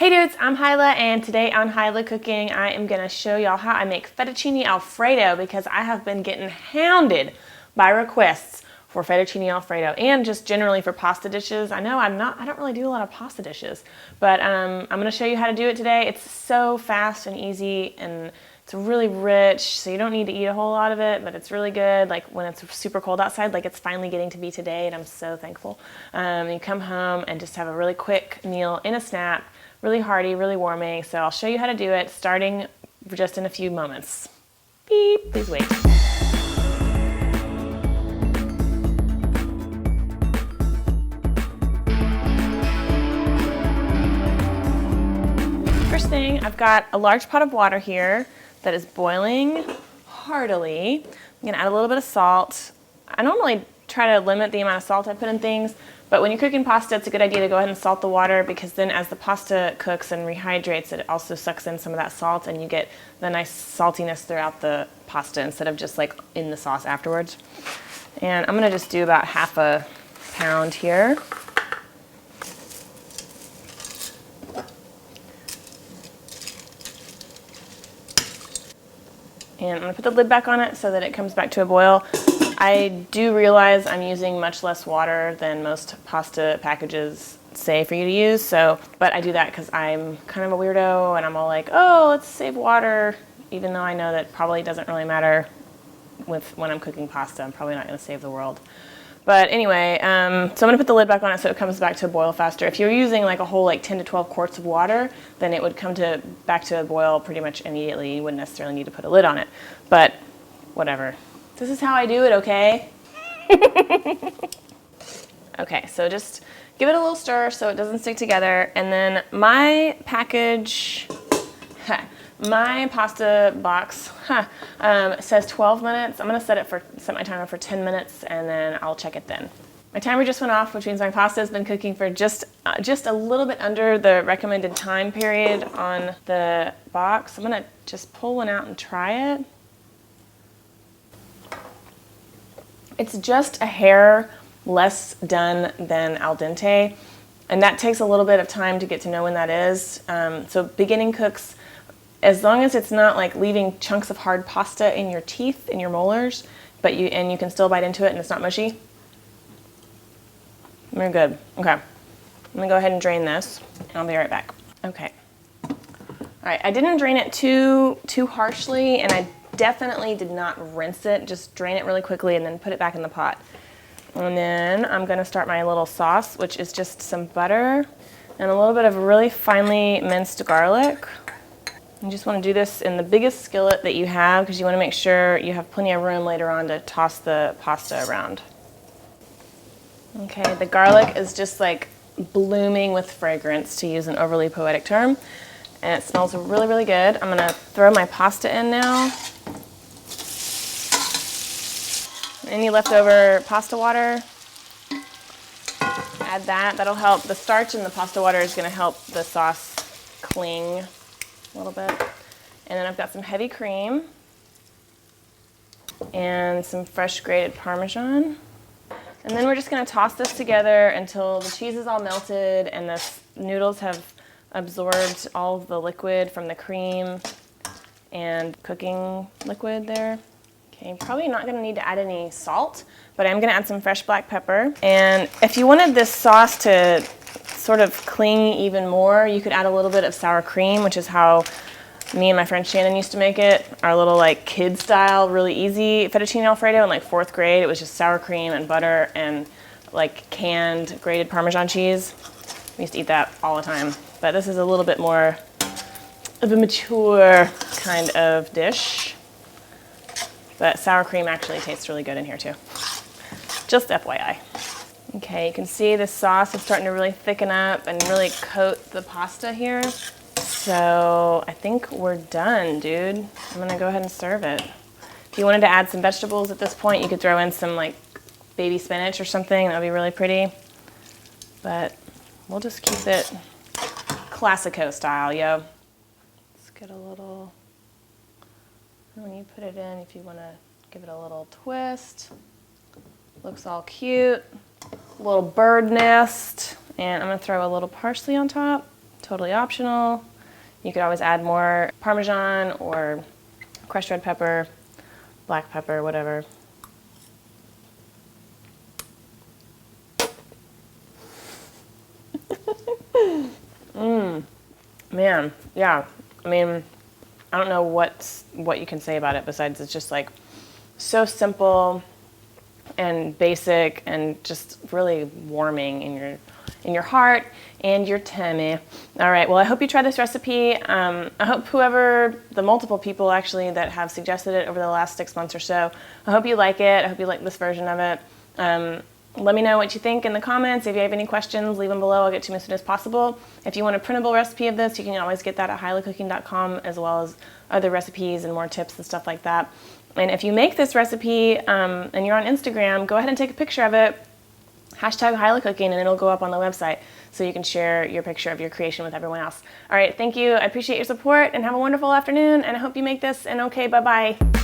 Hey dudes, I'm Hyla, and today on Hyla Cooking, I am going to show y'all how I make fettuccine alfredo because I have been getting hounded by requests for fettuccine alfredo and just generally for pasta dishes. I know I don't really do a lot of pasta dishes, but I'm going to show you how to do it today. It's so fast and easy, and it's really rich, so you don't need to eat a whole lot of it, but it's really good. Like when it's super cold outside, like it's finally getting to be today, and I'm so thankful. You come home and just have a really quick meal in a snap. Really hearty, really warming, so I'll show you how to do it starting just in a few moments. Beep, please wait. First thing, I've got a large pot of water here that is boiling heartily. I'm gonna add a little bit of salt. I normally try to limit the amount of salt I put in things, but when you're cooking pasta, it's a good idea to go ahead and salt the water, because then as the pasta cooks and rehydrates, it also sucks in some of that salt and you get the nice saltiness throughout the pasta instead of just like in the sauce afterwards. And I'm gonna just do about half a pound here. And I'm gonna put the lid back on it so that it comes back to a boil. I do realize I'm using much less water than most pasta packages say for you to use, but I do that because I'm kind of a weirdo and I'm all like, oh, let's save water, even though I know that probably doesn't really matter when I'm cooking pasta. I'm probably not gonna save the world. But anyway, so I'm gonna put the lid back on it so it comes back to a boil faster. If you're using like a whole 10 to 12 quarts of water, then it would come back to a boil pretty much immediately. You wouldn't necessarily need to put a lid on it, but whatever. This is how I do it, okay? Okay, so just give it a little stir so it doesn't stick together, and then my package, my pasta box says 12 minutes. I'm gonna set my timer for 10 minutes, and then I'll check it then. My timer just went off, which means my pasta has been cooking for just a little bit under the recommended time period on the box. I'm gonna just pull one out and try it. It's just a hair less done than al dente, and that takes a little bit of time to get to know when that is. So beginning cooks, as long as it's not like leaving chunks of hard pasta in your teeth, in your molars, but you can still bite into it and it's not mushy, we're good. Okay, I'm gonna go ahead and drain this, and I'll be right back. Okay. All right, I didn't drain it too harshly, and I definitely did not rinse it. Just drain it really quickly and then put it back in the pot. And then I'm gonna start my little sauce, which is just some butter and a little bit of really finely minced garlic. You just wanna do this in the biggest skillet that you have, because you wanna make sure you have plenty of room later on to toss the pasta around. Okay, the garlic is just like blooming with fragrance, to use an overly poetic term. And it smells really, really good. I'm gonna throw my pasta in now. Any leftover pasta water, add that. That'll help. The starch in the pasta water is gonna help the sauce cling a little bit. And then I've got some heavy cream and some fresh grated Parmesan. And then we're just gonna toss this together until the cheese is all melted and the noodles have absorbed all of the liquid from the cream and cooking liquid there. Okay, probably not gonna need to add any salt, but I'm gonna add some fresh black pepper. And if you wanted this sauce to sort of cling even more, you could add a little bit of sour cream, which is how me and my friend Shannon used to make it. Our little like kid style, really easy fettuccine alfredo in like 4th grade. It was just sour cream and butter and like canned grated Parmesan cheese. We used to eat that all the time. But this is a little bit more of a mature kind of dish. But sour cream actually tastes really good in here too. Just FYI. Okay, you can see the sauce is starting to really thicken up and really coat the pasta here. So I think we're done, dude. I'm gonna go ahead and serve it. If you wanted to add some vegetables at this point, you could throw in some like baby spinach or something. That would be really pretty. But we'll just keep it Classico style, yo. Let's get a little, when you put it in, if you want to give it a little twist. Looks all cute. A little bird nest. And I'm going to throw a little parsley on top. totally optional. You could always add more Parmesan or crushed red pepper, black pepper, whatever. Man, yeah. I mean, I don't know what you can say about it besides it's just like so simple and basic and just really warming in your heart and your tummy. All right, well, I hope you try this recipe. I hope the multiple people actually that have suggested it over the last 6 months or so, I hope you like it. I hope you like this version of it. Let me know what you think in the comments. If you have any questions, leave them below. I'll get to them as soon as possible. If you want a printable recipe of this, you can always get that at HighLowCooking.com, as well as other recipes and more tips and stuff like that. And if you make this recipe and you're on Instagram, go ahead and take a picture of it, #HighLowCooking, and it'll go up on the website so you can share your picture of your creation with everyone else. All right, thank you. I appreciate your support and have a wonderful afternoon, and I hope you make this an okay bye-bye.